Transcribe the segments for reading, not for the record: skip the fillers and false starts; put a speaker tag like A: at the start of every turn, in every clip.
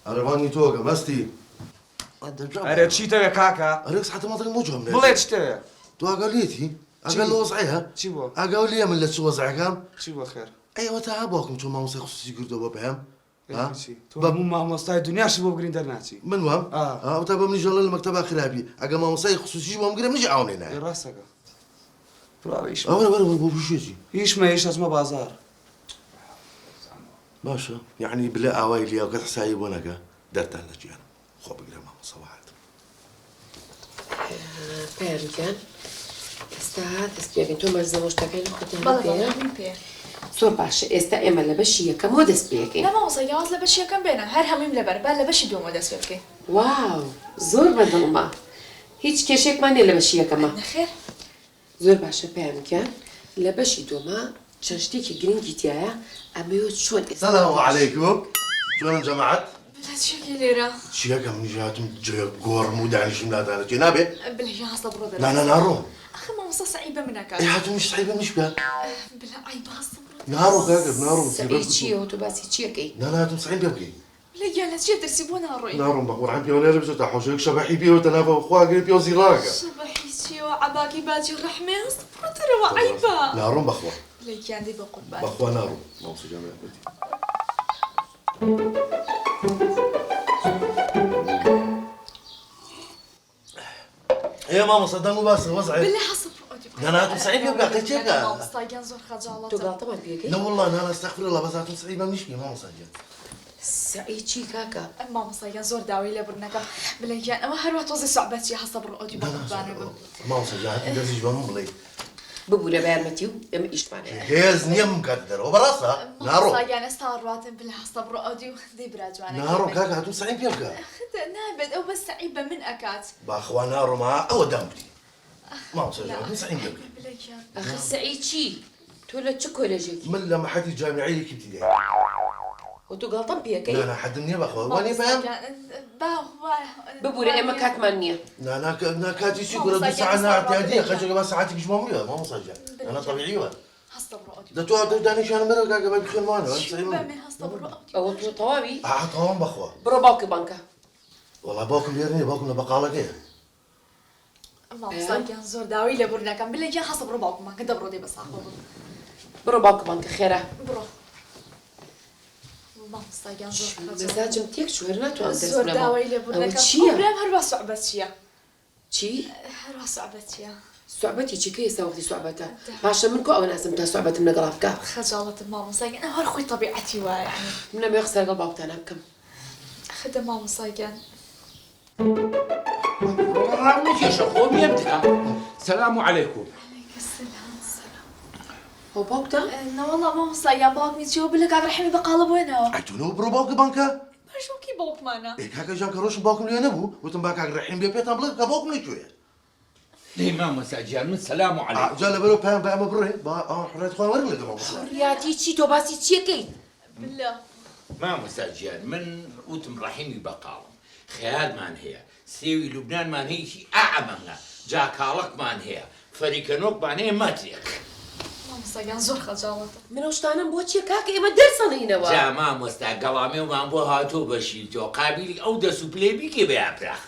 A: ئەرەوانی تۆگە مەستی
B: ئەرێ چیتەوێ کاکە؟
A: ئەرێک ساعتە ماتەکە بۆ جوام
B: بڵێ چتەوێ؟
A: تو ئەگەڵێتی ئەگەر لە وەزعەیە
B: چی بۆ؟
A: ئەگەڵ لێ من لە چ وەزعەکەم
B: چی بۆ خێر؟
A: ئەیوە تا باوکم چۆن مامۆسای خصوصی کردەوە بۆ پێم
B: تۆ هەموو مامۆستای دنیاشی بۆ بگرین دەرناچی
A: من وام تا بە منی ژەڵە لە مەکتەبا خراپی ئەگە مامۆسای خصوصیش بۆم گرێ منیش ئاونێ نایە
B: ڕاستەکە براوە
A: ئەوە بۆ بشێتی
B: هیچمە هیچ ئەچمە بازار
A: باشە یعنی بلە ئاوای لیاوکەت حسایی بۆ نەکە دەرتان لە گیان خۆ بگرە مامۆسەوات
C: پێیان ئێستا دەست پێکەین تۆ مەرزەوە شتەکەی خۆتیان پێ
D: پێ
C: زۆر باشە ئێستا ئێمە لە بەشی یەکەمەوە دەست پێکەین
D: نەماوەسە یاز لە بەشی یەکەم بێنە هەر هەموویم لەبەر با لە بەشی دووەمە دەست پێ بکەین
C: واو زۆر بەدڵمە هیچ کێشێکمان نیە لە بەشی یەکەمە
D: نەخێر
C: زۆر باشە پێیانکە لە بەشی دووەمە چەند شتێکی گرنگی تایە ئەمەوە چۆن
A: سلام علیکم چۆنن جەماعەت
D: بڵێ چیەکی لێرە
A: چیەکەم نیژاتم جێ گۆڕم و دانیشم نادانێت نابێ
D: بڵێ یاز لە بڕۆ دەرە
A: نا ناڕۆم
D: ئەخە مامۆستا سەعیبە منەکە
A: هاتم مش صعيبة مش بها
D: بڵێ ئای باز لە بڕۆ
A: نارو كاكب نارو
C: سەعی چییە تۆ باسی چیەکەی
A: لا هاتم صعيبة بكي
D: بڵێ گیان لە چیە دەرسی بۆ ناڕۆی
A: نارو بقول عم بيولا لبسه تحوشك شبحي بيه وتنافى وخوا قريب يو زيلاقة
D: شبەحی چیەوە عەباکی باجی ڕەحمێ هەست بڕۆ دەرەوە عەیبە
A: نارو بخوا
D: بڵێ گیان دەی بە قوربان
A: بخوا نارو موصي جامعة بيتي يا ماما صدقوا بس وزعي
D: بڵێ حەسب
A: أنا هاتم صعيبة بكي قلت
D: مامۆستا گیان زۆر
C: تۆ
D: خەجاڵەتە
C: گاڵتەمان پێکەی
A: لا والله أنا استغفر الله بس هاتم صعيبة مش بيه ماما صدق
C: سەعی چی کاکە
D: مامۆستا گیان زۆر داوای لێ بڕنەکەم بڵێ گیان ئەوە هەروە تۆزی سوعبەتی هەستە بڕۆ ئۆدی بە قوربانە بم
A: ماما صدق هاتم درسيش بمن بلي
C: ببوو لە بەیارمەتی و ئێمە ئیشتمان هەیە
A: هێز نییە مکاتدەرەوە بەڕاستە ناڕۆ
D: مامۆستاگیان ئێستا ڕاتم بڵێ هەستە بڕۆ ئۆدی و دەی برا جوانە
A: ناڕۆ کاکە هاتوو سعیم پێ بکە
D: نابێت ئەو بە سەعیب بە من ئەکات
A: باخوا ناڕۆما ئەوە دامبری مامۆستا هاتوو سعیم پێ بکە
D: بڵێ گیان
C: ئەخە سەعی چی تۆ لە چ کۆلێژێکی
A: من لە مەحەتی جامعەیەکی ابتدائي
C: و تۆ گاڵتەم پێکەی
A: لا حدم نییە بەخوا وانێ پێم
C: ببوورە ئێمە کاتمان نییە
A: ناکاتی چی گورە دو ساعة اعتيادية خرجت بس ساعتك مش مهمة ما مصجع أنا طبيعي ولا
D: هەستە بڕۆ ئۆدی
A: ده تو دانيش أنا مرة كاكا باقي خير معنا
D: بەمێ هەستە بڕۆ ئۆدی
C: ئەوە تۆ تەواوی
A: طبعا بخوا
C: بڕۆ باوکی بانکە
A: والله باكم يرني باكم لبقالة كده
D: مامۆستاگیان زۆر داوای لێ بڕنەکەم بڵێ گیان هەستە بڕۆ باوکمان کە دەبڕۆ دێ بە ساخۆ بم
C: بڕۆ باوکی بانکە خێرا
D: بڕۆ مامۆستاگیان زۆر
C: مزاجم تێک چوەر ناتوانم
D: زۆر داوای لێ بڕنەکەم
C: چییە
D: برام هەروە سوعبەت چییە
C: چی
D: هەروە سوعبەت چییە
C: سوعبەتی چیکە ئێستا وەختی سوعبەتە باشە من کۆ ئەوە ناسم تا سوعبەتم لەگەڵا بکە
D: خەجاڵەتم مامۆستاگیان ئەو هەر خۆی طبیعەتی وایە
C: من نەمێ قسە لەگەڵ باوکتانە بکەم
D: خدە مامۆستاگیان
E: السلام عليكم
C: هو باوکتان
D: نەوەڵا مامۆستاگیان باوکمی چیەوە بلە کاک ڕەحیمی بەقاڵە بۆێنەوە
A: عتونو برو باكي بانكا
D: بەشوکی باوکمانە
A: إيه كاكا جان كروش باكم لي أنا بو وتم باكا الرحيم بيتام بلا كباكم لي شوية
E: الإمام مساجيان السلام عليكم
A: جال برو بام بام بري با حريت خوان ورقة دم
C: ڕیاتی چی تۆ باسی چیەکەی
D: بلە
E: ما مساجيان من وتم رحيمي بقالم خيال مان هي سيوي لبنان مان هي شي أعمنا جاكالك مان هي فريكنوك مان هي ماتريك
D: مامۆستاگیان زۆر خەجاڵەتە
C: من ئەو شتانم بۆ چیە کاکە ئێمە دەرسەنەینەوە
E: جا ما مستا قلامي ومان بو هاتو بشيل تو قابلي أو دسو بلاي بيكي بيابرخ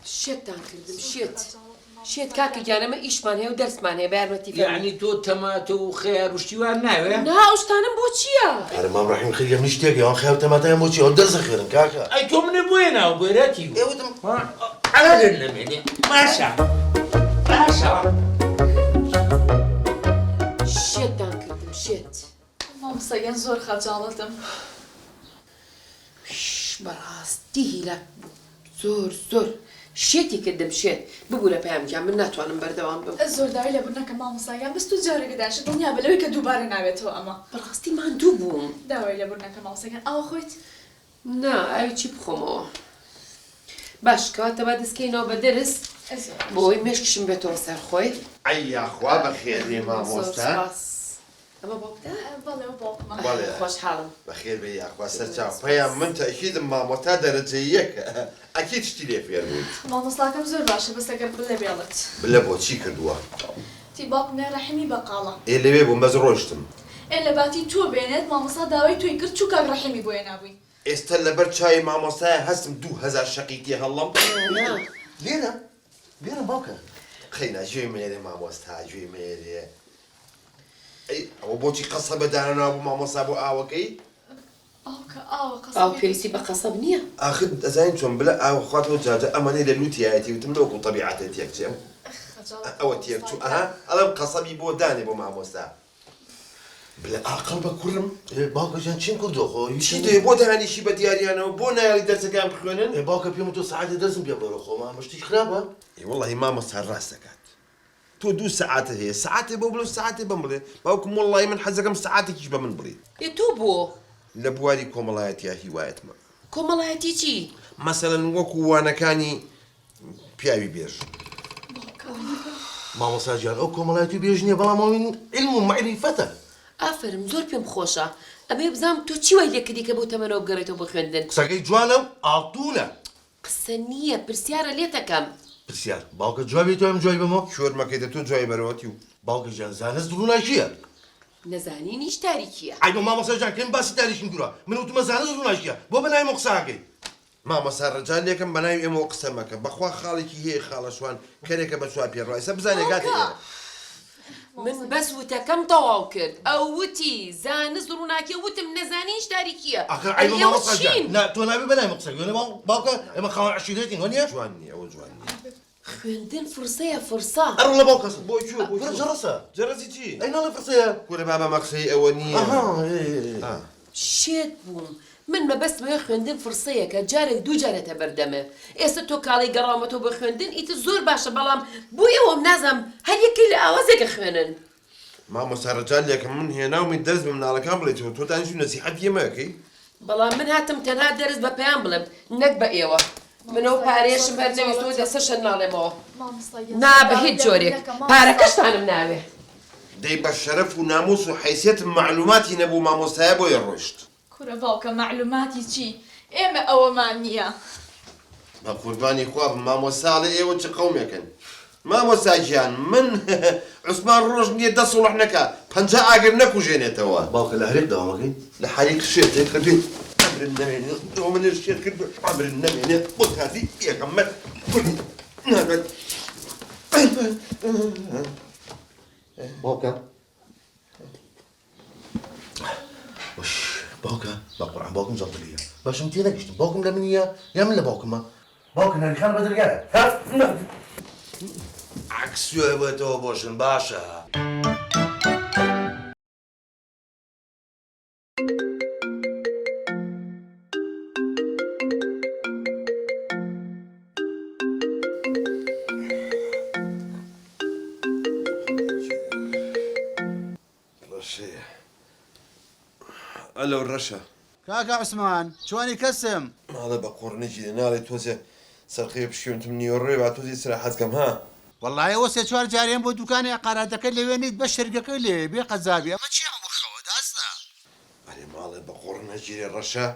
C: شێتتان کردم شێت کاکە گیانەمە ئیشمان هەیە و دەرسمان هەیە بەیارمەتی
E: يعني تو تماتو خير وشتيوان ناوي
C: نا ئەو شتانم بۆ چییە
A: أنا ما رحيم خير مشتاق يا خير تماتين موتشي ودرس خير كاكا
E: أي تو من بوينا وبيراتي
A: إيه وتم
E: على النميني ماشا ماشا
C: شێتتان کردم شێت
D: مامۆستاگیان زۆر خەجاڵەتم
C: بەڕاستی هیلا زۆر شێتی کردم شێت ببوو لە پەیامگیان من ناتوانم بەردەوام بم
D: زۆر داوای لێ بڕنەکە مامۆستاگیان بەست و جارێکداش دڵنیا بە لەوەی کە دووبارە ناوێتەوە ئەمە
C: بەڕاستی ماندوو بووم
D: داوای لێ بڕنەکە مامۆستاگیان ئەوە خۆیت
C: نا ئەوی چی بخۆمەوە باش کەواتە با دەستکەینەوە بە دەرس بۆی مێشکشم بێتەوە سەر خۆی
A: أي أخوا بخير ما موستا
C: ئەمە باوکدا
D: بەڵێ باوکمان
C: خۆشحاڵم
F: بخير بي أخوة سرچاو پەیام من تأكيد مامۆتا دەرەجەی یەکە ئەکید شتی لێ فێر بوویت
D: مامۆستاکەم زۆر باشە بەس ئەگەر بڵێ بێڵێت
F: بلە بۆ چی کردووە
D: تی باوکم لێ ڕەحیمی بەقاڵە
F: ئێ لەوێ بوو مەز ڕۆشتم
D: إلا باتي تو بينات مامۆستا داوای توی کرد چوو کاک ڕەحیمی بۆیە نابووی.
F: ئێستا لەبەر چای مامۆستایە هەستم 2000 شەقیتی هەڵڵم.
A: لێرە باوکە.
F: خەینا گوێی مێرێ مامۆستا گوێی مێرێ. ئەوە بۆچی قەسە بەدانە نابوو مامۆستا بۆ ئاوەکەی؟
D: ئاوکە ئاوە
C: ئاو
D: قەسەبی.
C: پێویستی بە قەسەب نییە.
F: ئاخر دەزانین چۆن بلە ئاوە خواتەوە جاجە ئەمانەی لە لوتیایەتی وتم لەوەکو طەبیعەتە تێکچێم. ئەوە تێکچوو ئەها ئەڵەم قەسەبی بۆ دانێ بۆ مامۆستا. بلە ئاقڵ بە کوڕم
A: باوکەجان چیم کردۆ خۆی؟
F: چی دێ بۆ دانیشی بە دیاریانەوە بۆ نایاڵی دەرسەکان بخوێنن؟
A: باوکە پێم تۆ سەعاتێ دەرسم پێ بەرە خۆ مامۆشتیش خراپە؟
F: وەڵڵاهی مامۆستا ڕاست دەکات. تۆ 2 سەعاتە هەیە سەعاتێ بۆ بڵێ سەعاتێ بەم بڵێ باوکم وەڵڵاهی من حەزەکەم سەعاتێکیش بە من بڵێ.
C: تۆ بۆ؟
F: لە بواری کۆمەڵایەتیا هیوایەتمە.
C: کۆمەڵایەتی چی؟
F: مەسەلەن وەکو وانەکانی پیاوی بێژ.
A: مامۆستا گیان ئەو کۆمەڵایەتی بێژ نییە بەڵام ئەوین علم و معریفەتە.
C: ئافرم زۆر پێم خۆشە. ئەمێ بزانم تۆ چی وای لێ کردی کە بۆ تەمەنەوە بگەڕێتەوە بۆ خوێندن؟
A: قسەکەی جوانم ئاڵتوونە.
C: قسە نییە پرسیارە لێ دەکەم.
A: پرسیار باوکە جوابی تۆ ئەم جوای بمەوە؟
F: شۆرمەکەیتە تۆ جوای بەرەوەتی و
A: باوکە گیان زانست ڕووناکییە؟
C: نەزانینیش تاریکیە.
A: ئای بۆ مامۆستا گیان کەم باسی تاریکیم کردووە من وتمە زانست ڕووناکییە بۆ بەناوی قساکەی.
F: مامۆستا ڕەجان لێکم بەناوی ئێمەوە قسە مەکە بەخوا خاڵێکی هەیە خاڵەشوان کەرێکە بە چوار پێڕایسە بزانێ گاتە ئێرە.
C: من بەس وتەکەم تەواو کرد. ئەو وتی زانست ڕووناکیە وتم نەزانینیش تاریکیە.
A: ئاخر ئای بۆ مامۆستا گیان نا تۆ نابێ بەناوی قسە وێنە باوکە ئێمە خاوەن عەشیرەتین وەنیە؟
F: جوان نییە ئەوە جوان نییە.
C: خوێندن فرسەیە فرسە.
A: ئەڕۆ لە باوکەس
F: بۆ کوێ بۆ
A: بڕە جەڕەسە.
F: جەرەزی چی؟
A: ئەی ناڵێ فرسەیە.
F: کورە بابە مەقسەی ئەوە نییە.
C: شێت بووم. من مەبەستمەوە خوێندن فرسەیە کە جارێک دوو جارێتە بەردەمە. ئێستا تۆ کاڵی گەڕامەتەوە بە خوێندن ئیتر زۆر باشە بەڵام بۆی ئەوەم نازانم هەر یەکەی لە ئاوازێکە خوێنن.
F: مامۆستا ڕەجان لێکم من هێناومی دەست بە مناڵەکان بڵێتەوە تۆ دانیشت و نەسیحەت ئێمەکەی؟
C: بەڵام من هاتم تەنها دەرس بە پێیان بڵێم نەک بە ئێوە. منەوە پارێشم هەر نەویستەوە دەستەشە ناڵێمەوە. نا بە هیچ جۆرێک پارەکەشتانم ناوێ.
F: دەی بە شەرەف و ناموس و حیسیەتم معلوماتی نەبوو مامۆستایە بۆیە ڕۆیشت.
D: کورە باوکە معلوماتی چی؟ ئێمە ئەوەمان نییە.
F: بە قوربانی خوا بم مامۆستاڵێ ئێوە چ قەومێکن. مامۆستا گیان من عوسمان ڕۆژ نییە دە سوڵح نەکا 50 ئاگر نەکوژێنێتەوە.
A: باوکە لە هەرێک داوامەکەی؟
F: لە حەریق شێتێک کردوێت ئەمرن نەمێنێ ئەوە منێ شێت کرد ئەمرن نەمێنێ بۆ کاتی پێغەمبەر کوردی نابێت.
A: باوکە باوکە بە قورعان باوکم زەڵتلیە باشم تێ نەگەشتم باوکم لە منیە یا من لە باوکمە؟ باوکە ناریخان بەدرگایە عکسوێ بێتەوە بۆشن باشە.
F: ئەلۆ ڕەشە
G: کاکە عوسمان چۆنی کەسم؟
F: ماڵە بە قۆڕنێکی لێ ناڵێ تۆزێ سەرخەیە پشکێنتم نیوەڕێ با تۆزی سراحەتکەم ها؟
G: وەڵایە ئەوە سێ چوار جاریان بۆ دوکانی قاراتەکە لەوێنیت بە شەرگەکە لێ بێ قەزابی ئەمە چی هەموو خەوە داستا؟
F: ئەرێ ماڵێ بە قۆڕنەکی لێ ڕەشە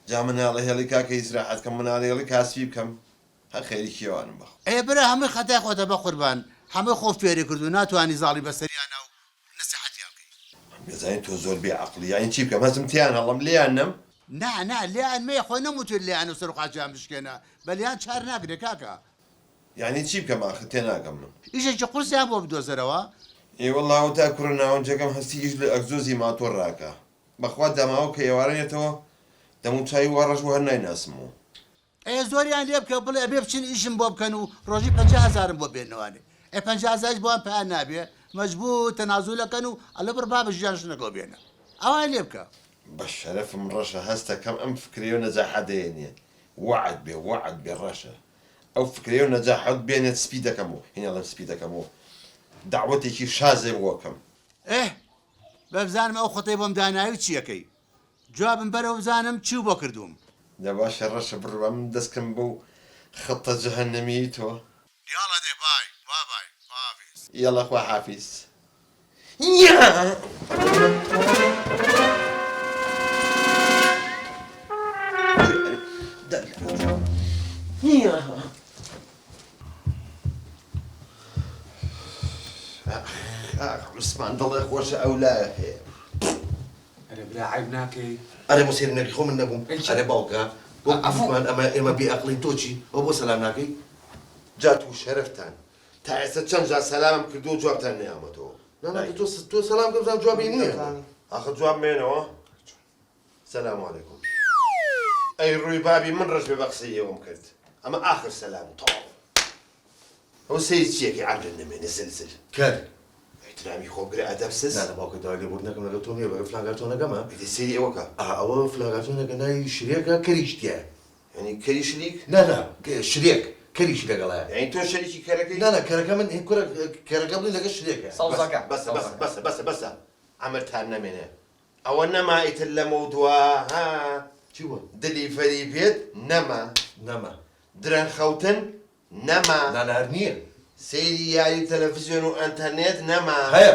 F: جا مناڵە هێڵی کاکە ئیسراحەتکەم مناڵە هێڵی کاسبی بکەم هەر خەیری کێوانم بەخ.
G: ئەیە برە هەمووی خەتای خۆتە بە قوربان هەمووی خۆ فێری کردو ناتوانی زاڵی بەسەریانە و نەسیحەتیان بکەی.
F: بزانین تۆ زۆر بێعەقڵی یانی چی بکەم هەزم تیان هەڵم لێیان نەم؟
G: نا لێیان مەیە خۆی نەموتوێت لێیان و سەرقاچیان بشکێنە بەلیان چار ناگرێ کاکە.
F: یعنی چی بکەم ئاخر تێناگەم من؟
G: ئیشێکی قورسیان بۆ بدۆزەرەوە؟
F: ئێوەڵاو تا کوڕە ناوەنجەکەم هەستیش لە ئەگزۆزی ماتۆر ڕاکە بەخوا دەماوە کە ئێوارەنێتەوە دەموچایی وا ڕەش و هەر نایناسمەوە.
G: ئەیە زۆریان لێ بکە بڵێ ئەبێ بچین ئیشم بۆ بکەن و ڕۆژی 50,000 بۆ بێنەوانێ. 50,000 بۆیان پێیان نابێ مەجبوور تەنازولەکەن و ئەلە بڕ با بە ژیانش نەگەڵ بێنە. ئەوان لێ بکە.
F: بە شەرەفم ڕەشە هەستەکەم ئەم فکرێ و نەجاحەت دێنێ وعد بێ ڕەشە ئەو فکرێ و نەجاحەت بێنێت سپی دەکەمەوە هێناڵم سپی دەکەمەوە داوەتێکی شازێ بۆکەم.
G: بەبزانم ئەو خۆتەی بۆم داناوی چیەکەی جوابم بەرەو بزانم چی بۆ کردوم.
F: دە باشە ڕەشە بڕوا من دەستکەم بەو خەتە جەهەنەمی تۆ.
G: یاڵە دێ بای حافیز.
F: یاڵە خوا حافیز. عوسمان دڵێ خۆشە باوشە ئەو لایە هەیە
B: ئەرێ برا عیب ناکەی
A: ئەرێ بۆ سێرینەکەی خۆ من نەبووم ئەرێ باوکە بۆ ئەفوان ئێمە بێعەقڵی تۆچی ئەو بۆ سەلام ناکەی
F: جات و شەرفتان تا ئێستا چەند جار سەلامم کردو و جوابتان نەیامەتەوە
A: تۆ سەلام کە بزانم جوابی نییە
F: ئاخە جواب مێنەوە سەلام عەلەیکوم ئەی ڕووی بابی من ڕژ بێ بە قسەی ئێوەم کرد ئەمە ئاخر سەلام تەواو ئەو سەیری چیەکەی عەمرن نەمێنێ زلزل
A: کەر
F: احترامی خۆ بگرە ئەدەب سز
A: نانە باوکە داوای لێبوردنەکەم لەگەڵ تۆ نییە بەگە فلاگاتۆنەکەمە
F: ئیدی سەیری ئەوەکە
A: ئەوە فلاگاتۆنەکە ناوی شرێکە کەریشتیە
F: یعنی کەری شریک
A: شرێک کەریشی لەگەڵایە
F: یعنی تۆ شەریکی کەرەکەی
A: نانە کەرەکە من کەرەکە بڵی لەگە شرێکە
F: بەسە ئەمرتان نەمێنێ ئەوە نەما ئیتر لە مەودووە ها
A: چی بوو
F: دلی فەری بێت نەما
A: نەما
F: درەن خەوتن نەما
A: نانە هەر نییە
F: سەیری یاری تەلەڤیزیۆن و ئەنتەرنێت نەما
A: هەیە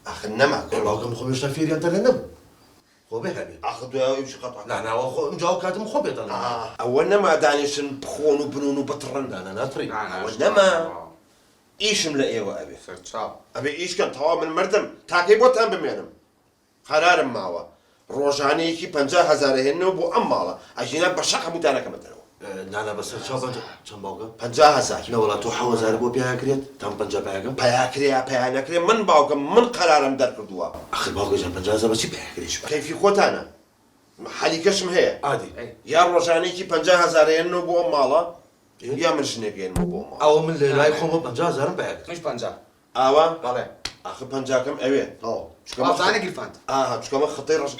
F: ئاخ نەما
A: باوکم خۆ هێشتا فێری ئەنتەرنێت نەبوو خۆ بێ هەبێ
F: ئاخ دوایەوەیش قەتع
A: ناناوە خۆ ئەمجاو کاتم خۆ بێتەڵ
F: ئەوە نەما دانیشن بخۆن و بنون و بتڕن
A: نانە ناتڕی
F: ئەوە نەما ئیشم لە ئێوە ئەبێ ئەبێ ئیشکەن تەواو من مردم تاکەی بۆتان بمێنم قەرارم ماوە ڕۆژانەیەکی 50,000 هێننەوە بۆ ئەم ماڵە ئەژینە بە شەق هەمووتانەکەمەتەوە
A: نانە بەسەر چەند باوکە
F: 50,000
A: نەوەڵا تۆ 1000 بۆ پیاکرێت تام 50 پیاکەم
F: پیاکرێ پیانەکرێ من باوکم من قەرارم دەرکردووە
A: ئەخر باوکەجان 50,000 بەچی پیاکرێش
F: کەیفی خۆتانە حەلیکەشم هەیە
A: عادی
F: یا ڕۆژانەیەکی 50,000 هێننەوە بۆ ئەم ماڵە یا من ژنێکێنەوە بۆ ماڵ
A: ئەوە من لە لای خۆمە 50,000 پیاکرێت
B: مش پەنجا
F: ئاوا
B: بەڵێ
F: ئاخر 50کەم ئەوێ
B: وازانە گیرفاند
F: چکەمە خەتەی ڕژ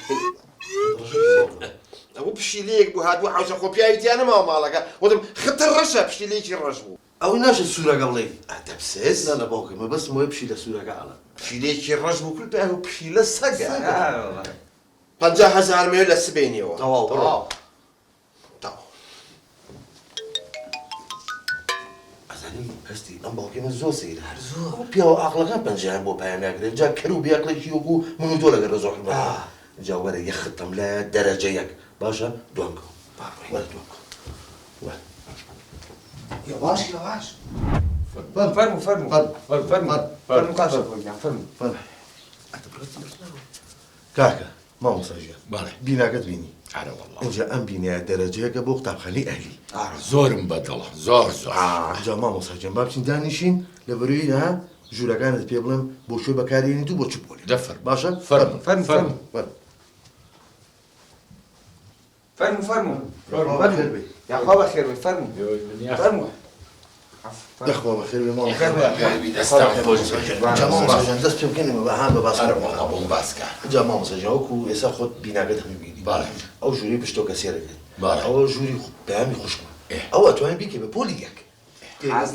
F: ئەوە پشیلەیەک بوو هاتبوو حوشە خۆ پیاویتیانە ماوە ماڵەکە وتم خەتە ڕەشە پشیلەیەکی ڕەش بوو
A: ئەوەی ناشێت سوورەگە بڵێ
F: ئەدەبسێز
A: نانە باوکەمە بەس مۆی پشی لە سوورەکە ئاڵە
F: پشیلەیەکی ڕەش بوو کرد پێ پشیلە سەگە 50,000 مێ لە سبێنیەوە
A: تەواو ئەزانیم هەستی ئەم باوکێمە زۆر سەیرە هەر زۆر پیاوە ئاقلەکان پەنجیان بۆ پایان ناگرێت جا کەر و بیاقلێکی وەکو من و تۆ لەگەڵ ڕزۆ جا وەرە یەختم لە دەرەجە یەک باشە دوام کە وەرە دوام کە
B: يواش يواش فرموا فرموا كاشف فرموا
A: کاکە مامۆساژە
E: بەڵێ
A: بیناکەت بینی
E: ئارە وەڵڵا
A: اینجا ئەم بینایە دەرەجەیەکە بۆ قوتابخانەی ئەهلی
E: زۆرم بەدڵە زۆر
A: اینجا مامۆساژیان با بچین دانیشین لە بەروی ژوورەکانت پێ بڵێم بۆ شوێ بەکارێنیت و بۆ چ بۆلی
E: دەفەر
A: باشە
B: فرموا يا خواب خير فرموا فرموا
A: دەخوا بەخێر بێ ماڵ
E: دەستان خۆش
A: جا مامۆساژیان دەست پێ بکەنێمە بە هام بە باس
E: ئارە وەڵڵا بۆم باسکە
A: جا مامۆساژیان وەکو ئێستا خۆت بیناکەت هەمی بینی
E: بەڵێ
A: ئەو ژووری پشتۆکە سێرەکەت
E: بەڵێ
A: ئەوە ژووری پەیامی خوشکمە ئەوە توانین بیکە بە پۆلی یەک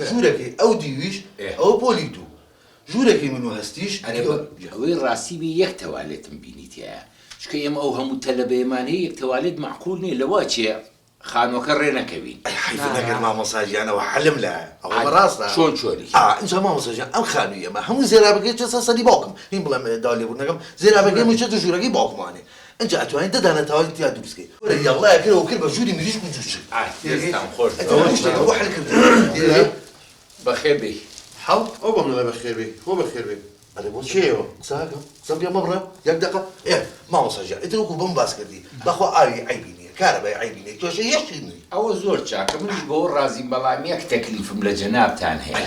A: ژوورەکەی ئەو دیویش ئەوە پۆلی دوو ژوورەکەی من و هەستیش
E: ئەوەی ڕاستی بێ یەک تەوالێتم بینیتیە چکە ئێمە ئەو هەموو تەلەبەیەمانەیە یەک تەوالێت معقول نییە لەوە چیە خانوەکە ڕێ نەکەوین
A: حیفە نەکرد مامۆساژیانەوە حەلم لە ئەوە بەڕاستە
E: چۆن چۆنی
A: اینجا مامۆساژیان ئەم خانووی ئەمە هەموو زێرابەکەی چە سەری باوکم هین بڵێم داوا لێبوورنەکەم زێرابەکەی موچێتە ژوورەکەی باوکمانێ اینجا ئەتوانین دەدانە تاوالی تیا دروستکەی یاڵایە کرەوە کرد بە ژووری مریشک و جوچ
E: دەستان خۆش
A: بۆ حەل کرد
E: بەخێر بێ
F: حەڵ ئەو بەم لە بەخێر بێ خۆ بەخێر بێ
A: چێەوە قساکەم قسەم پێ مەبڕە یەک دقە مامۆساژیان ئیتر وەکو بەم باس کردی بەخوا ئاوی عیبی نییە کارەبای عیبی نییە کێشە یەشی نییە
E: ئەوە زۆر چاکە منش بۆ ڕازیم بەڵام یەک تەکلیفم لە جەنابتان هەیە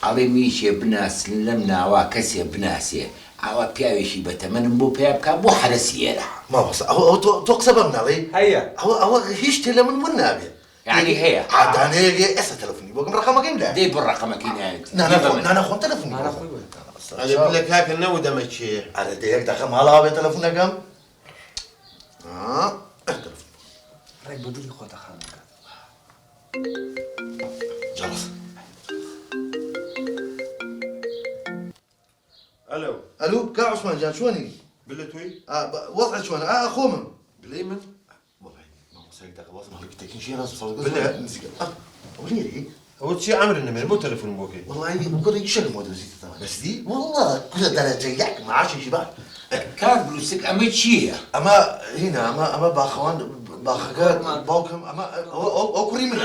E: ئەڵێ میشێ بناسن لەم ناوا کەسێ بناسێ ئەوە پیاوێکی بەتەمەنم بۆ پێ بکە بۆ حرەسیێرە
A: مامۆستا ئەوە تۆ قسە بەم ناڵێ
B: هيا
A: ئەوە هیچ تێ لە من نابێت
E: یعنی هەیە
A: عادانەیەگە ئێستا تەلەفۆنی بۆکەم ڕقەمەکەیم لە
E: دەی بڕ ڕقەمەکەی ناوێت
A: نانە خۆن تەلەفۆنی
F: ئەلێ بلە کاکە نەوە دەمە چێ
A: ئەرە دەیەک دەخە ماڵاوە بێت تەلەفۆنەکەم
B: راي بدري خوتا خانك
A: جەڵس
F: ئەلو
A: ئەلو کا عوسمان جان چۆنی
F: بلە توی
A: وەضع چۆنە خۆمم
F: بلەی من ئەوە چی ئەمرن نەمێن بۆ تەلەفۆن بۆکەی
A: والله بقدر يشغل موديل بس دي والله كل درجه ياك معاش شباب
E: کار دروستك ئەمە چییە؟
A: اما هنا اما باخوان باخكات باوكم اما او كوري من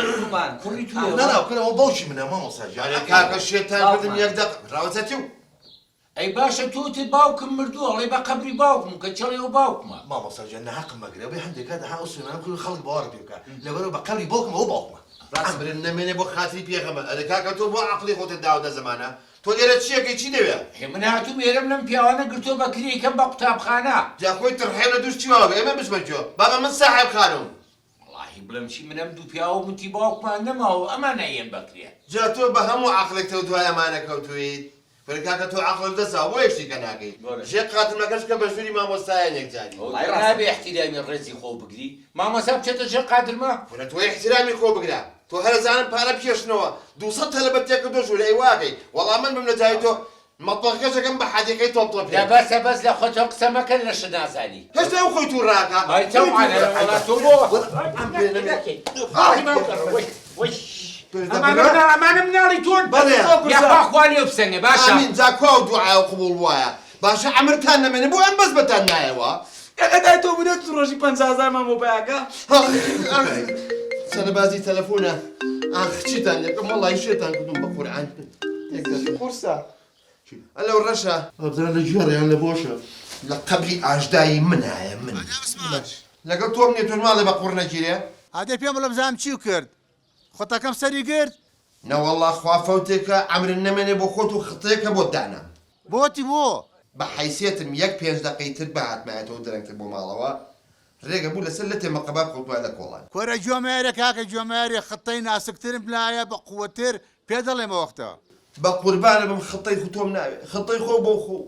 E: کوڕی
A: لا لا كل هو بوشي من ما مصاج
F: يعني کاکە شێتان کردم یەک دەق ڕاوەتەتی و
E: ئەی باشە تۆتت باوکم مردووە ئەڵێ بە قەبری باوکم کە چڵێەوە باوکمە
A: مامۆستا گیان نەحەقم مەگرێ بێ هەندێک کات ها ئەوسێنان کوی خەڵک باوەڕ پێ بکات لەبەرەوە بە قەبری باوکم ئەو باوکمە
F: ئەمرن نەمێنێ بۆ خاتری پێغەمە ئەدە کاکە تۆ بۆ عەقڵی خۆتت داودە زەمانە تۆ لێرە چیەکەی چی دەوێت
E: هێ من هاتووم ئێرەم لەم پیاوانە گرتۆ بە کرێکەم بە قوتابخانە
F: جا خۆی تڕحێنە دووش چیواوە ئێمە بچمەکیۆ بابا من ساحب خانم
E: وڵاهی بڵم چی منەم دوو پیاوە وتی باوکمان نەماوە ئەمان نەیەن بەکرێ
F: جا تۆ بە هەموو عەقڵێک تۆ دوای ئەمانە کەوتویت بەر کاکە تۆ عەقڵت دەسا بۆ یەشتی کە ناکەی ژێر قاتمەکەش کە بە ژووری مامۆستایەنێک جاری
E: نابێ احتیرامی ڕێزی خۆ بگری مامۆستا بچێتە ژێر قادرمە
F: وەرە تۆ احتیرامی خۆ بگرا تۆ هەرزانم پارە پێشنەوە 200 تەلەبەت تێکردۆ ژوورە ئەی واکەی وەڵام من بم لە جای تۆ مەتۆخەکەشەکەم بە حەدیقەی تۆپتۆ پێ
E: لە بەسە بەس لە خۆتۆ قسە مەکەن لە شناسانی
F: هێشتا ئەو خۆی تو ڕاکە
E: ئەمانە مناڵی تۆن یاخوالی و بسەنگێ باشە
F: ئامین جا کوا و دوعا و قبول وایە باشە ئەمرتان نەمێنێ بۆ ئەم بەس بەتان نایەوە
B: یەکەدای تۆ بودێت ڕۆژی 50,000 مامۆپایەکە
F: سەربازی تەلەفۆنە ئاخ چیتان یەکەم وەڵی شێتان کردوم بە قورعان
B: قورسە
F: ئەلەو ڕەشە
A: ئەبزان لە ژێڕیان لە بۆشە
F: لە قەبری ئاژدایی منایە من لەگەڵ تۆم نیە تۆ ماڵێ بە قوڕ نەگیرێ
G: ئادێ پێم بڵە بزانم چی کرد خۆتەکەم سەری گرت
F: نەوەڵڵا خوا فەوتێکە ئەمرن نەمێنێ بۆ خۆت و خەتەیەکە بۆ دانا
G: بۆتی بۆ
F: بە حیسێتم یەک 5 دقەی تر بەهاتمایەتەوە دەرەنگتر بۆ ماڵەوە ڕێگە بوو لەسەر لە تێمەقەبات خۆتوای لە کۆڵان
G: کۆرە جۆمێرە کاکە جۆمێری خەتەی ناسکترم لایە بە قووەتر پێ دەڵێمە وەختەوە
F: بە قوربانە بم خەتەی خوتۆم ناوێت خەتەی خۆ بۆ خۆ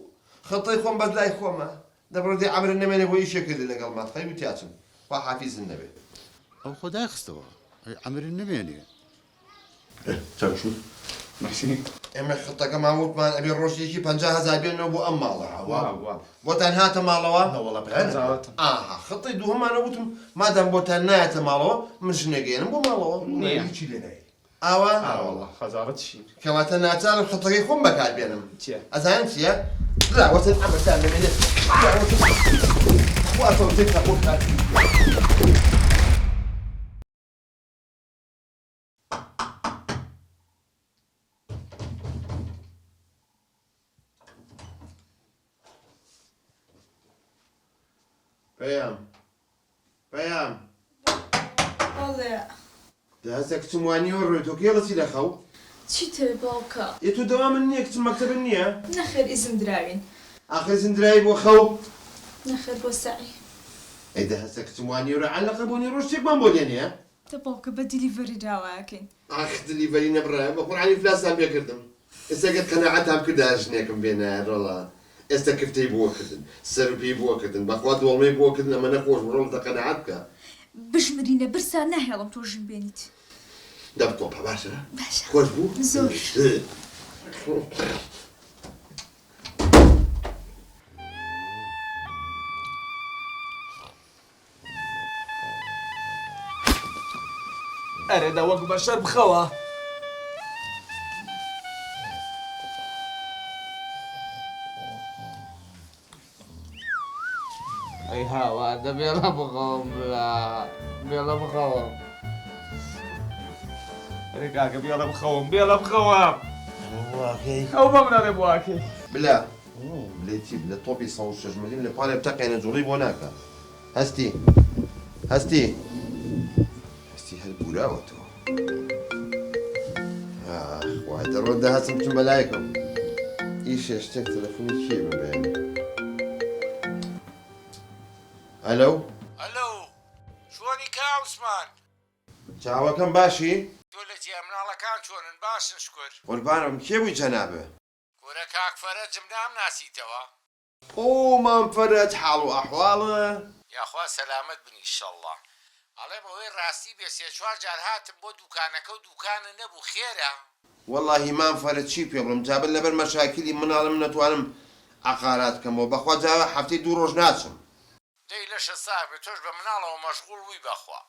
F: خەتەی خۆم بەد لای خۆمە دەبڕێ ئەمرن نەمێنێ بۆ ئیشێکردی لەگەڵ مافخەی وتیاچم وا حافیزن نەبێت
G: ئەو خۆدای خستەوە ئەمرن نمێنێ
A: چاوشور
F: ئێمە خەتەکە ماوتمان ئەبێ ڕۆژێکی 50,000 بێنەوە بۆ ئەم ماڵەوە بۆتان هاتە ماڵەوە
A: وەڵا پێیان
F: ئاها خەتەی دووهەمانە وتم مادام بۆتان نایەتە ماڵەوە من ژنێگەێنم بۆ ماڵەوە
A: چی لێ نایە
F: ئاوا
B: والله خەزارەت شین
F: کەواتە ناچارم خەتەکەی خۆم بەکار بێنم
B: چییە؟
F: ئەزانم چییە؟ لاوەتن ئەمەتان نەمێنێت واتۆتێکە بۆ کاتی پەیام
D: بەڵێ
F: دەهەستە کچم وانیوە ڕۆی تۆ کێڵەچی لە خەو
D: چیتر باوکە
F: ئێ تۆ دەوا من نییە کچم مەکتەبن نییە
D: نەخێر ئیزم دراوین
F: ئاخر زندرایی بۆ خەو
D: نەخێر بۆ سعی
F: ئەی دەهەستە کچم وانیوە عەلەقە بۆنی ڕۆژ تێکمان بۆ لێنەیە
D: تە باوکە بە دیلیڤەری داواکەین
F: ئاخ دلیڤەری نەبڕە بە قورعانی فلاسان پێکردم ئێستاگەت قەنەعەتام کردا ژنێکم بێنە ڕۆڵە ئێستا کفتەی بۆ کردن سەرپی بۆ کردن بەخوا دۆڵمەی بۆ کردن ئەمە نەخۆش ڕۆڵ دە قەنەعەت بکە
D: بژمرینە برسا ناهێڵم تۆ ژن بێنیت
F: دەبتۆپە باشە
D: باشە
F: خۆش بوو
D: زۆر
B: ئەرێدا وەک بەشەر بخەوە ئەی هاوا دەبێڵە بخەوم بلا بێڵە بخەوم ئەرێ کاکە بێڵە بخەوم بێڵە بخەوم ئەو بەم نەڵێ بواکەی
F: بلا بلێتی لە تۆپی 106 ملیم لە پارێ بتەقێنە جوڵی بۆ ناکە هەستی هەستی هەستی هەر بوراوە تۆ وای دەڕۆدا هەستم بچم بەلایەکەم ئیشێ شتێک تەلەفۆنی کێ ببێن ئەلۆ
E: ئەلۆ چۆنی کاوسمان
F: چاوەکەم باشی
E: تۆ لە جێ مناڵەکان چۆنن باشن شکر
F: قوربانم کێ بووی جەنابێ
E: گورە کاک فەرەجم نام ناسیتەوە
F: ئۆ مامفەرەج حاڵ و ئەحواڵە
E: یاخوا سەلامەت بن ئیشەڵڵا ئەڵێ بەوەی ڕاستی بێ سێ چوار جار هاتم بۆ دوکانەکە و دوکانە نەبوو خێرە
F: وەڵڵاهی مامفەرەج چی پێ بڵم جابن لەبەر مەشاکلی مناڵم نەتوانم عەقارات بکەمەوە بەخوا جاوە هەفتەی 2 ڕۆژ ناچم
E: دەی لەشە ساحبێ تۆش بە مناڵەوە مەشغوڵ وی بەخوا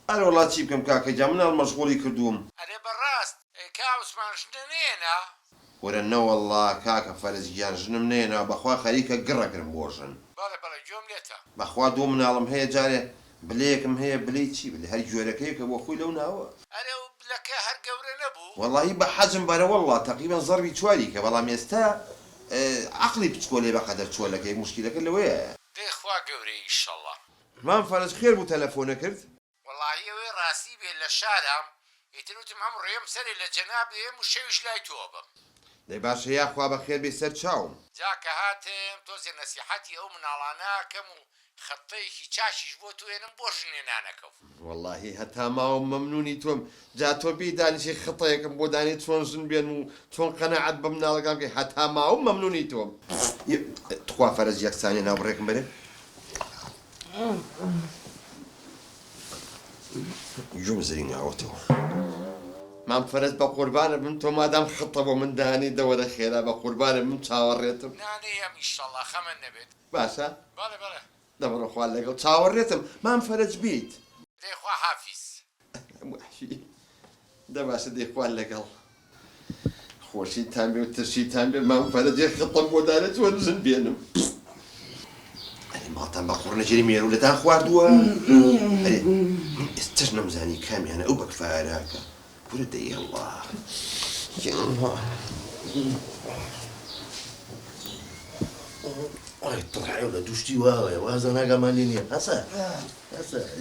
F: ئەرە وڵات چی بکەم کاکە جا مناڵ مەشغوڵی کردووم
E: ئەرێ بەڕاست کاوسمان ژنە نێنە
F: وەرە نەوەڵڵا کاکە فەرزگیان ژنم نێنا بەخوا خەریکە گڕەگرم بۆ ژن
E: بەڵێ بەڵێ گوێم لێتە
F: بەخوا دوو مناڵم هەیە جارێ بلەیەکم هەیە بلەی چی بلێ هەر گوێرەکەیکە بۆ خۆی لەو ناوە
E: ئەرێ و بلەکە هەر گەورە نەبوو
F: وەڵڵاهی بە حەجم بەرە وەڵڵا تەقریبەن زەڕوی چواری کە بەڵام ئێستا عقلي بتشكولي بقدر تشولك مشكلة لەوەیە
E: دەیخوا گەورەی ئیشەڵڵا
F: مام فەرج خێر بوو تەلەفۆنە کرد
E: وەڵایەوێ ڕاستی بێ لە شارام ئیتروتم ئەم ڕێم سەری لە جەناب دێم و شەویش لای تۆ بم
F: دەی باشە یاخوا بە خێر بێ سەر چاوم
E: جاکە هاتم تۆزێ نەسیحەتی ئەو مناڵانەکەم و خەتەیەکی چاشیش بۆ توێنم بۆ ژنێنانەکەم
F: واللهی هەتا ماوە مەمنونی تۆم جا تۆ بی دانیشی خەتەیەکم بۆ دانی چۆن ژن بێن و چۆن قەنەعەت بە مناڵەکەم کە هەتا ماوە مەمنونی تۆم تخوا فەرج یەکسانی ناوبڕێکم بەرێ جوم زرین ئاوەتەوە مام فەرز بە قوربانە بم تۆ مادام خەتە بۆ من دانی دەوەرە خێرا بە قوربانە من چاوەڕێتم
E: نانەیەم ئیشەڵڵا خەمە نەبێت
F: باشە
E: بەڵێ بەڵێ
F: دەبڕە خوال لەگەڵ چاوەڕێتم مام فەرج بیت
E: دەیخوا حافیز
F: دە باشە دەیخوال لەگەڵ خۆشیتان بێ و ترشیتان بێ مام فەرجێ خەتەم بۆ دارێت چۆن ژن بێنم ماڵتان بە قوڕنەجێری مێرولەتان خواردووە ئێستش نەمزانی کامیانە ئەو بەکفاراکە پورە دەی الله
A: ئای تڕحێ لە دوشتی واوەیە وازە ناگەمان لێ نییە هەسە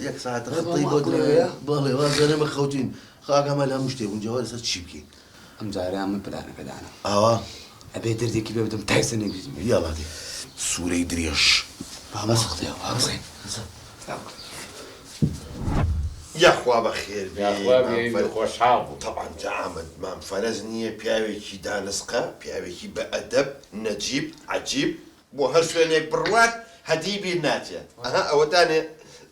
A: یەک ساعت خەڵی بۆ درێوەیە بەڵێ وازە نەمە خەوتین خاگەمە لە هەموو شتێ بوونجەوە لەسەر چی بکەین
H: ئەم جارەیان من پلانەکەدانە
A: ئاوا
H: ئەبێ دەردێکی بێ بدەم تایسەنێک بزم
A: یاڵا دێ سوورەی درێژ
H: بامەسەختەوە
F: یاخوا بە خێر
E: خۆشحاڵ بوو
F: طبعا جامد مام فەرز نییە پیاوێکی دانسقە پیاوێکی بە ئەدەب نەجیب عەجیب بۆ هەر شوێنێک بڕوات هەدی بیر ناچێت ئەوەتانێ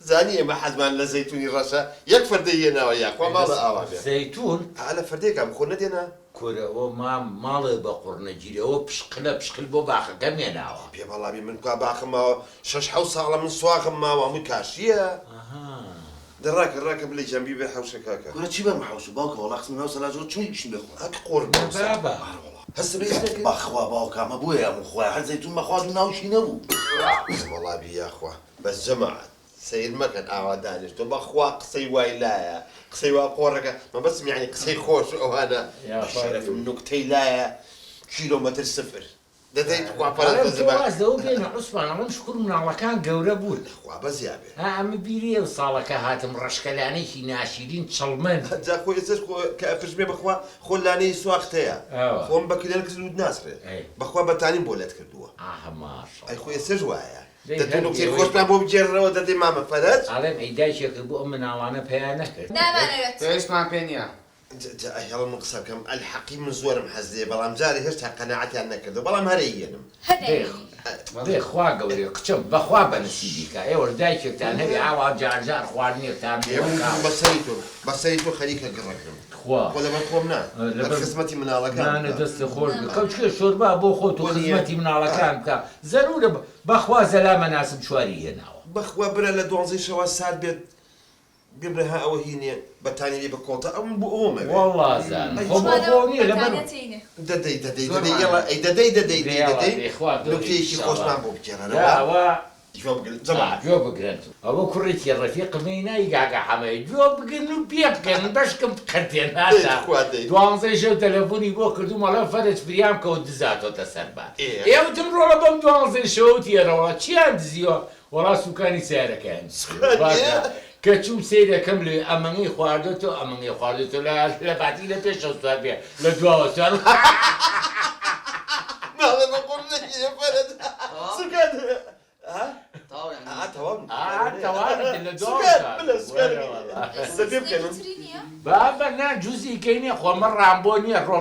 F: زانی ئێمە حەزمان لە زەیتونی ڕەشە یەک فەردەی هێناوە یاخوا ماڵە ئاوا بێ
E: زەیتون
F: لە فەردێکم خۆ نەدێنا
E: کورەوە مام ماڵێ بە قوڕنەگیرەوە پشقلە پشقل بۆ باخەکەم هێناوە
F: پێ بەڵامی من کا باخمەوە 6 ساڵە من سواغم ماوە هەمووی کاشیە دەڕاکە بڵێ جەمبی بێ حەوشەکەکە
A: گورە چی بەم حەوش باوکە وەڵا قسم ناو سەلا زۆر چۆن یشین بخۆ
F: ئەک قۆربە
A: هەست بەخوا باوکامە بۆیە هەموو خوای هەر زەیتون مەخوارد و ناوشی نەبوو
F: وەڵابی یاخوا بەس جەماعەت سیر مەکەن ئاوا دانیش تۆ بەخوا قسەی وای لایە قسەی وا قۆڕەکە مە بەسم یعنی قسەی خۆش ئەوانە بەشەرەفم نوکتەی لایە کیلۆمەتر سفر دەدەیت
E: خواپەرەوە بێنە عوسمان ئەڵەم شکر مناڵەکان گەورە بوون
F: خوا بەزیابێ
E: ئەمە بیریە و ساڵەکە هاتم ڕەشکەلانەیەکی ناشیرین چڵمن
F: جا خۆی ئێسش کە ئەفرژمێ بەخوا خۆلانەی سواختەیە خۆم بە کلێن کەس لود ناسرێت بەخوا بەتانین بۆ لەت کردووە ئەی خۆی ئێسش وایە دەتوێت نوکتەی خۆشمان بۆ بگێڕنەوە دەدەی مامە فەرەج
E: ئاڵێم ئەیدایشێکە بۆ ئەم مناڵانە پێیان نەکرد
D: نامانەوێت
H: پێویستمان پێ نییە
F: هەڵ من قسە بکەم ئەلحەقی من زۆرم حەزێ بەڵام جارێ هێشتا قەنەعەتیان نەکردو بەڵام هەرەیەنم
E: دێ خوا گەورێ قچم بەخوا بەنسیبیکە ئێوە دایکێکتان هەبێ ئاوا جارجار خواردنێکتان
F: بەسەری تۆ خەریکە گڕەکەم
E: خوا
F: خۆ لەبەر خۆم نا خزمەتی مناڵەکان
E: دەستە خۆش کەوچکە شۆربا بۆ خۆت و خزمەتی مناڵەکان بکە زەرورە بەخوا زەلامە ناسم چواری هێناوە
F: بەخوا برە لە 12 شەوە سات بێت ببرها ئەوە هینێ بەتانی لێ بە کۆڵتە ئەم بۆ ئەومە
E: وەڵازان
F: دەدەی نوکتەیەکی خۆشمان بۆ بکێنەوە
E: جۆ بگرن ئەوە کوڕێکی ڕەفیقمی نای گاگە حەمەی جۆ بگرن و پێ بکەن بەشکم بقەتێن نادا 12 شەو تەلەفۆنی بۆ کردو مەڵە فەرج فریام کەوت دزاتۆتە سەربار ئێوتم ڕۆڵە بەم 12 شەو تێرەوە چیان دزیوە وەڵا سوکانی سیارەکەیان کە چوم سیرەکەم لێ ئەمەنگی خواردۆتەوە ئەمەنگی خواردێتەوە لە باتی لە پێش سوار بێ لە دواوە سوار بابە نا جوزیکەینێ خۆمە ڕامبۆ نییە ڕۆ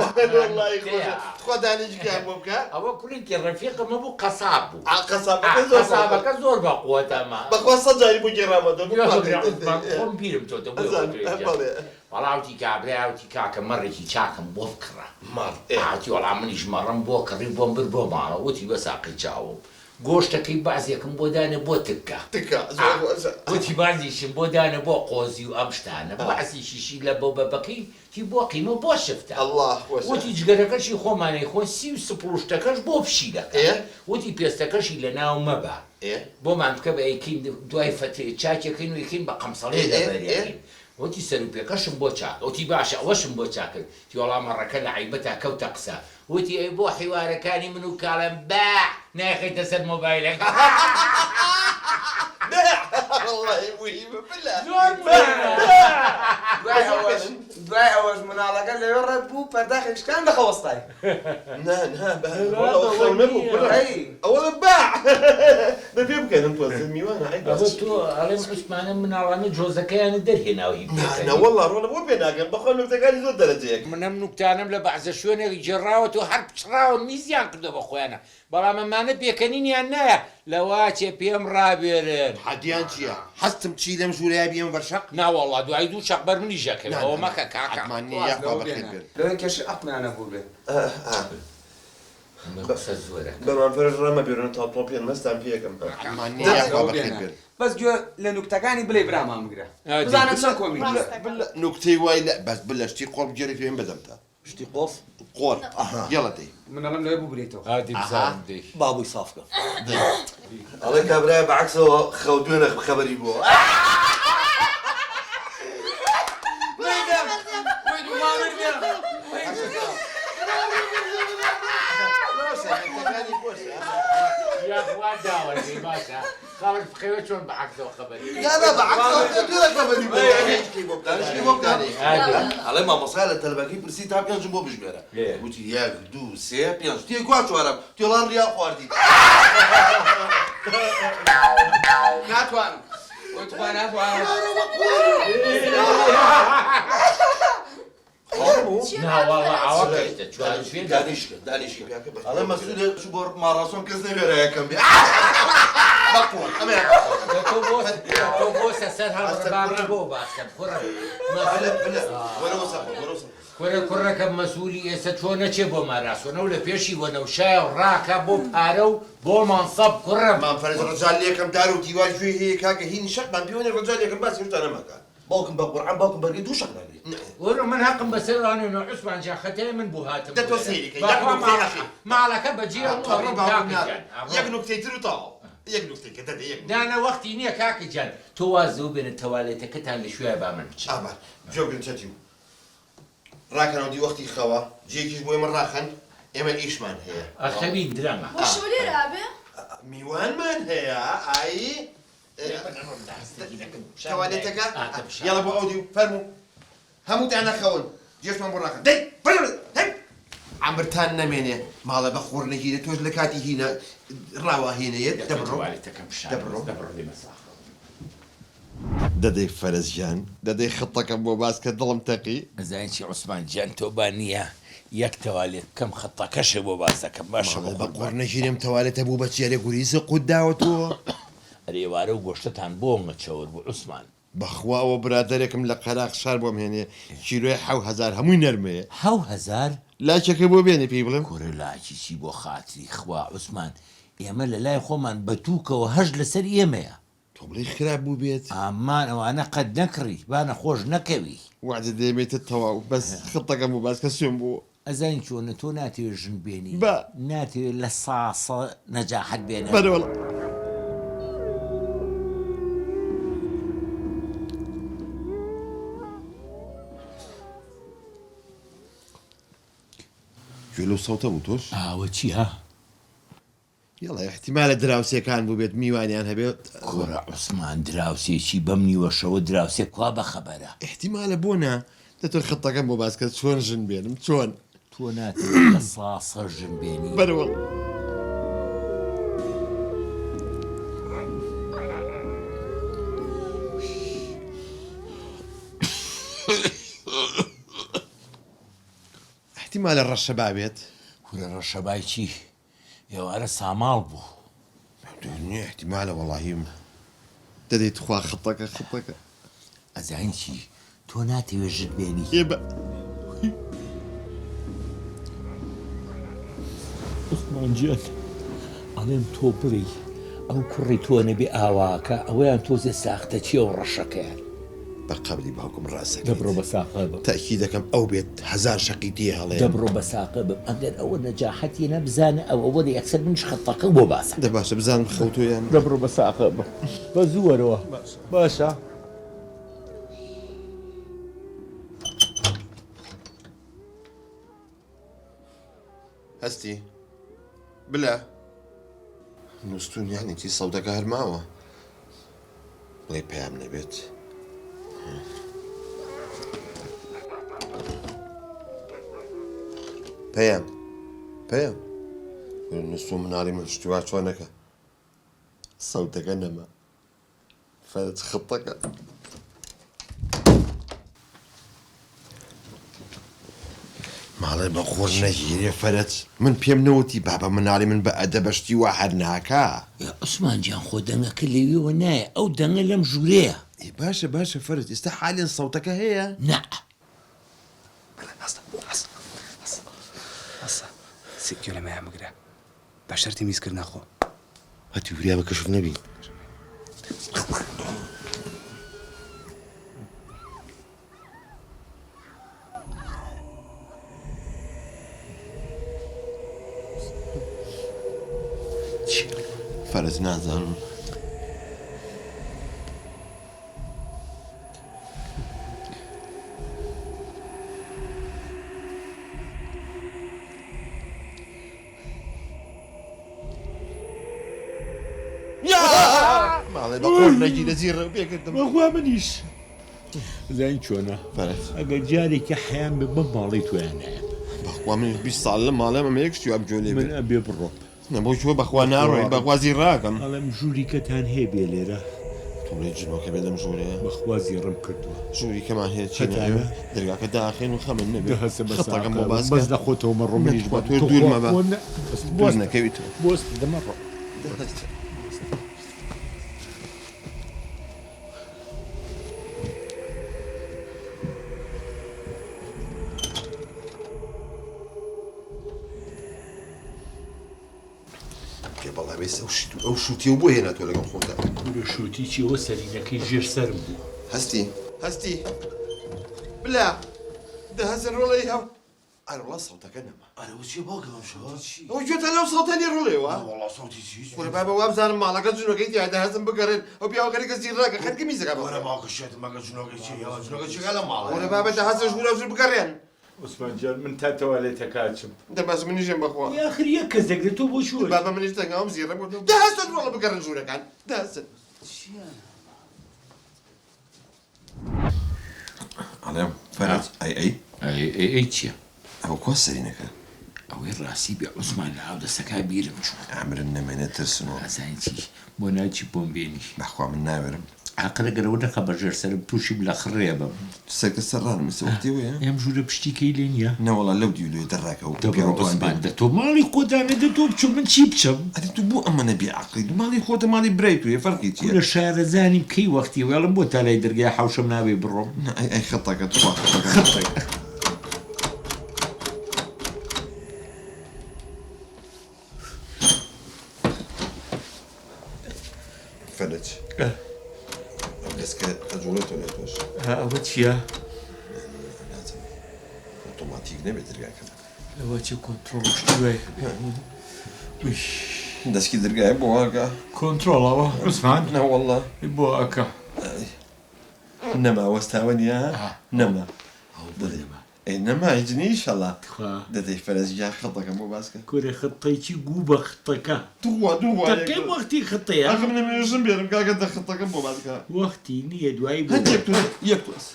F: خۆ دانیشگیان بۆ بکە
E: ئەوە کوڕێکی ڕەفیقمە بوو قەساب بوو
F: قەسابەکە
E: زۆر بە قووەتەمە
F: بەخوا سەجاری بۆ گێڕامەوە
E: خۆم بیرم تۆتە وەڵاوتی کابراوتی کاکە مەڕێکی چاکم بۆ بکڕە ئاتی وەڵام منیش مەڕم بۆ کڕی بۆم بر بۆ ماڵە وتی بە ساقی چاوم گۆشتەکەی بازێکم بۆ دانە بۆ تکە وتی بازیشم بۆ دانە بۆ قۆزی و ئەم شتانە بازیشیشی لە بۆ بەبەکەی تی بۆ قیمە بۆ شفتە وتی جگەرەکەشی خۆمانەی خۆ 30 سپڵوشتەکەش بۆ پشیلەکە وتی پێستەکەشی لە ناو مەبە بۆمان بکە بە ئەیکین دوای فەتێ چاکێکین و یەکین بە قەمسەڵێ لەبەرێکین وتی سەر و پێکەشم بۆ چاک ئەوتی باشە ئەوەشم بۆ چاکرد تیۆڵا مەڕەکە لە عیبەتا کەوتە قسە وتی ئەی بۆ حیوارەکانی من و کاڵم با ناخیتە سەر مۆبایلەکە
H: دوای ئەوەش مناڵەکە لەوێ ڕێت بوو پەرداخیشکان دەخەوەستای
F: ئەوە باع بەبێ بکەنم تۆزن میوانە
E: تۆ ئەڵێم عوسمانە مناڵانە جۆزەکەیانە دەرهێناوی
F: نەوەڵا ڕۆنە بۆ پێ ناگەن بەخۆ نوکتەکانی زۆر دەرەجەیەک
E: منەم نوکتانم لە بەعزە شوێنێک جێڕاوە و هەر پچڕاوە میزیان کردو بە خۆیانە بەڵام ئەمانە پێکەنینیان نایە لەواچێ پێم ڕابێرن
F: حەدیان چییە؟ هەستم چی لەم ژوورای بیێم بەرشەق؟
E: ناوەڵا دوای دوو شەق بەر منی ژەکەوێت ئەوە مەکە کاکە
H: لەوێ کێشی ئەقمیانە بوو بێ
E: بەسە زۆرە
F: بەمان فەرش ڕەمە بێرن تا تۆ پێن مەستان پێەکەم
H: بەس گوێ لە نوکتەکانی بڵێ برامان بگرە بزانم چەند کۆمی
F: نوکتەی وای لە بەس بلە شتی قۆڵ گێری پێم بدەمتە
G: شتی قۆف
F: قۆڵ یەڵە دەی
H: منەڵم لەوێ بوو بریتەوە
E: هادی بزانم دەی
G: بابووی سافکە
A: ئەڵێ کابرای بەعکسەوە خەوتوێنە خەبەری بۆ
E: یاخوا داوەی باشە خەڵک بخەوێت چۆن بەعکسەوە خەبەری
A: لا بەعکسەوە خەوتوێنە خەبەری بۆ دانیشتی بۆ بکانێ ئەڵێ مامۆسا لە تەلەبەکەی پرسی تا پێنجم بۆ بژمێرە وتی یەک دوو سێ پێنج تێ کوا چوارەم تێڵان ڕیا خواردی
H: ناتوانم وتخوا ناتوانم
E: ناوەڵا ئاوەکەیتە چوار پێ
A: دانیشکە ئەڵێ مەسئولێ بۆ ماڕاستۆم کەس نەوێرە یەکەم بێ بەقوڵ ئەمێ
E: تۆ بۆسە سەر هەڵبڕ بۆ باسکە کوڕە
A: وەرەوە سەفە
E: کوڕە کوڕەکە مەسئولی ئێستا چۆن نەچێ بۆ ماراستۆنە و لە پێشی وەنەوشایە و ڕاکە بۆ پارە و بۆ مانسەب کوڕە
F: مامفەرز ڕەجال لێکم دار و دیوار گوێ هەیە کاکە هینی شەقمان پێوەنێ ڕەجال لێکم باسی هێشتا نەماکە
A: باوکم بە قورعان باوکم بەرگی دوو شەق ناگری
E: وەرە من حەقم بەسەرانێنە عوسمان جان خەتای من بوو هاتم
F: دە تۆ سەیریکە یەک نوکتەی ئەخی
E: ماڵەکە بەجێ
F: یەک نوکتەی تر و تاو یەک نوکتەی کە دەدە یەک
E: دانە وەختی نییە کاکە جان تۆ وازەوە بێنە تەوالێتەکەتان لە شوێ با من بچ
F: ئابار جۆگرن چەتی و ڕاکەنەوە دی وەختی خەوە جێکیش بۆی من ڕاخەن ئێمە ئیشمان هەیە
E: ئەخەبین درەمە
D: بۆ شۆلێرە ئابێ
F: میوانمان هەیە ئایی توالێتەکە یاڵە بۆ ئەو دی و فەرموو هەمووتان نەخەون جێشمان بۆ ڕاکەن دەی عەمبرتان نەمێنێ ماڵە بە خۆڕنەگیرە تۆش لە کاتی هینە ڕاوە هێنەیەت دەدەی فەرزیان دەدەی خەتەکەم بۆ باس کە دڵم تەقی
E: ئەزانیی عوسمان جان تۆ با نییە یەک تەوالێت بکەم خەتەکەشە بۆ باس دەکەم باشە
F: بە قۆڕنەگیرم تەوالێتە بوو بە چێرە گوریزە قوت داوەتەوە
E: ئەرێوارە و گۆشتتان بۆ مەچەور بوو عوسمان
F: بەخواوە برادێکم لە قەراق شار بۆم هێنێ کیلۆی 1000 هەمووی نەرمەیە
E: 1000
F: لاچەکە بۆ بێنێ پێی بڵێم
E: کوڕە لاچیسی بۆ خاتری خوا عوسمان ئێمە لە لای خۆمان بەتووکەوە هەژ لەسەر ئێمەیە
F: تۆ بڵێ خراپ بوو بێت
E: ئامان ئەوانە قەت نەکڕی بانە خۆش نەکەوی
F: وعدە دەبێتە تەواو بەس خەتەکەم بۆ باس کە سوێن بوو
E: ئەزانی چۆنە تۆ ناتوێ ژن بێنی
F: بە
E: ناتوێت لە ساسە نەجاحەت بێنە
F: بەرەوەڵ لەو سەوتە بوو تۆش
E: ئاوە چی ها
F: یاڵە احتیمالە دراوسێکان بوو بێت میوانیان هەبێت
E: کوڕە عوسمان دراوسێکی بەم نیوەشەوە دراوسێ کوا بەخەبەرە
F: احتیمالە بۆ نا دەتۆ خەتەکەم بۆ باس کرد چۆن ژن بێنم چۆن
E: تۆ ناتوێت لە ساسە ژن بێنی
F: بەرەوەڵ احتیمالە ڕەشە بابێت
E: کوورە ڕەشەبای چی ئێوارە ساماڵ بوو
F: نیە احتیمالە وەڵاهیم دەدەیت خوا خەتەکە
E: ئەزانی چی تۆ ناتەوێت ژت بێنی عوسمان جان ئەڵێم تۆ بڕی ئەو کوڕی تۆ نەبێ ئاواکە ئەوەیان تۆزێ ساختە چیە و ڕەشەکەیان
F: بە قەبلی باوکم ڕاستەکەی
E: دەبڕۆ بە ساقە بم
F: تاکی دەکەم ئەو بێت 1000 شەقی تێ هەڵێ
E: دەبڕۆ بە ساقە بم ئەگەر ئەوە نەجاحەتی نەبزانە ئەوە یەکسەر منش خەتەکە بۆ باسە
F: دە باشە بزانم خەوتۆیان
E: دەبڕۆ بە ساقە بم بە زووەرەوە باشە
F: هەستی بلا نووسون یعنی تی سەودەکە هەرماوە بڵێ پێیان نەبێت پێیان نووسون مناڵی من شتیوا چۆنەکە سەودەکە نەما فەرج خڵتەکە ماڵێ بە خۆر نەگیرێ فەرەت من پێم نەوتی بابە مناڵی من بە ئەدە بەشتی وا هەر ناکا
E: عوسمان گیان خۆ دەنگەکە لێویەوە نایە ئەو دەنگە لەم ژوورەیە
F: باشە فەرت ئێستا حالێن سەوتەکە هەیە
E: نا
H: سێ کیلۆ لەمەیان بگرە بە شەرتی میزکرد ناخۆ
F: هەتی وریا بە کەشف نەبی فەرز نازانم ماڵێ بە خۆر نەگیرە زیڕە پێکردم
B: بەخوا منیش زین چۆنە
F: فەرز
B: ئەگەر جارێکی حیان بێ بە ماڵی تویانایە
F: بەخوا من 20 ساڵ لە ماڵێ ئەمە یەک شتی ئەم جۆلێ
B: من ئەبێ بڕۆ
F: نەبۆ چۆ بەخوا ناڕۆی بەخوازی ڕاکەم
B: ئەڵێم ژووریکەتان هەیە بێ لێرە
F: تۆڵێ جنۆکە بێ لەم ژۆرەیە
B: بەخوازی ڕم کردووە
F: ژووری کەمان هەیە چی دەرگاکە داخێن و خەمن نەبێ
B: هەسە
F: خەتەکەم بۆ باس
B: بەس لە خۆتەوە مەڕۆ منیش
F: بە تۆ دوورمە بە
B: بۆست
F: نەکەویتەوە
B: بۆست دەمەڕۆ
F: پێ بەڵاوێس ئەو شووتی و بۆ هێناتۆ لەگەڵ خۆدا
B: لە شووتی چیەوە سەرینەکەی ژێر سەرم بوو
F: هەستی بلا دەهەزن ڕۆڵی هەو ئەرڵا سەوتەکە نەما
A: ئەرەوە چی باکەم شەوە
F: ئەو گوێتە لەو سەوتەنی ڕۆڵێوە
A: وەڵا سەوتی چی
F: وەرە بابە وابزانم ماڵەکە جنۆکەی تیا دەهەزم بگەڕێن ئەو پیاوەکەری کەسی ڕاکە خەرکی میزەکە
A: وەرە باوکەشێت مەگە جنۆکەی چی جنۆکە چیکە لە ماڵە
F: وەرە بابە دەهەزە ژوورە ژوور بگەڕێن
B: عوسمان جان من تا تەوالێتە کاچم
F: دەباز منیژم بەخوا
B: یاخر یەک کەس دەگرێت تۆ بۆ شوور
F: بابە منیش دەنگاوم زیڕە بۆ دەهەزن ڕۆڵە بگەڕن ژوورەکان دەهەزن ئەڵێم فەرەت
E: ئەی چییە
F: ئەو کۆ سەرینەکە
E: ئەوەی ڕاستی بێ عوسمان لە ئاو دەستەکە بیرم چوو
F: ئامرن نەمێنێت ترسنەوە
E: ئازانی چیش بۆ ناچی بۆم بێنی
F: بەخوا من ناوێرم
E: عقلە گەرەوە دەخە بەژێر سەرم تووشیم لە خڕێ بم
F: سەرکە سەرڕانم سەوتی وەیە
E: ئەم ژوورە پشتیکەی لێ نییە
F: نەوەڵا لەو دیولێ دەڕاکە و
E: عوسمان دە تۆ ماڵی خۆدانێدە تۆ بچۆ من چی بچەم
F: ئەدی تو بۆ ئەمە نەبی عقلی دو ماڵی خۆتە ماڵی برای توێ فەرقی چیە
E: لە شارەزانیم کەی وەختی وێڵم بۆ تا لای دەرگای حوشەم ناوێ بڕۆم
F: ئەی خەتەکە تو خەتەکە فەرج دەستکە ئەجوڵێتەوە لێ تۆش
B: ئەوە چییە؟
F: ئۆتۆماتیک نەبێت دەرگاکە
B: ئەوە چه کۆنتڕۆڵ شتوێ
F: دەستکی دەرگایە بۆ ئاگا
B: کۆنتڕۆڵەوە عوسمان
F: نەوەڵڵا
B: بۆ ئەکە
F: نەما وەستاوە نیە نەما ئەی نەما هیچ نیشەڵا دەدەی فەرەزیا خەڵتەکەم بۆ باسکە
B: کورێ خەتەیکی گوو بە خەتەکە تەکەی وەختی خەتەیە
F: ئەخم نەمێژم بێرم کاکە دە خەتەکەم بۆ باسکە
B: وەختی نییە دوایی بۆ
F: یەک توست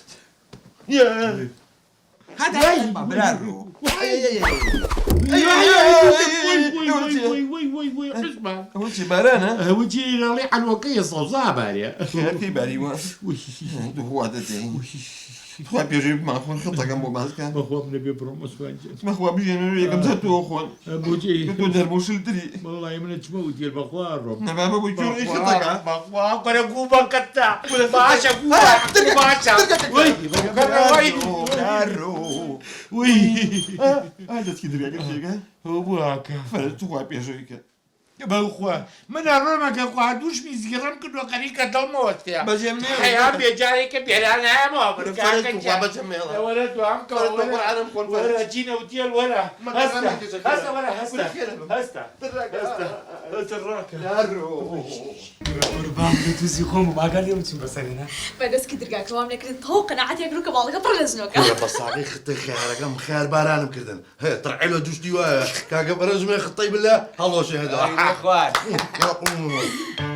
F: ئەوە چی بارانە
B: ئەوە جێراڵی حەلوەکەیە سەوزا بارێ
F: خێرکەی باریوە دووا دەدەین خوا پێژەی ماخۆن خەتەکەم بۆ باسکە
B: بەخۆم نەبێ بڕۆم عوسمان جان
F: مەخوا بژێنەوە یەکەم جار تۆ خۆن
B: بۆجێ
F: تۆ دەربۆشلتری
B: وەڵای منە چمە وتێر بەخوا ڕۆم
F: نەبابە بۆی جۆڕی خەتەکە
B: بەخوا بەرە گوو بەکەتە باشە
F: دەستکی دەرگاکە شێگە
B: ئەو بۆ ئاکە
F: فەرەت تو خوا پێشەوەیکە
B: بەخوا من ڕۆمەکە خوا دووش میزگیڕم کردووە قەریکە دڵمەوە تیا
F: بەجێمێڵە.
B: حەیان بێجارێکە بێران نایەمەوە
F: بەجێمێڵە.
B: وەرە دوام وەرە جینە و تێل وەرە هەستە وەرە هەستە ڕاکە
H: قوربان بێ تووسی خۆم و باگال لێ بچین بەسەرێنە
D: بەدەستکی درگاکەوام لێکردن تەواو قەناعەتێک ڕوو کە باڵەکە پڕ لە زنۆکە
A: بە ساقی خطی خیارەکەم خیار بارانم کردن هەیە تڕعیلە دوشتی وایە کاکە بەرەزمێ خطی بلە هەڵۆشێ هەدا
H: خوارد
A: يا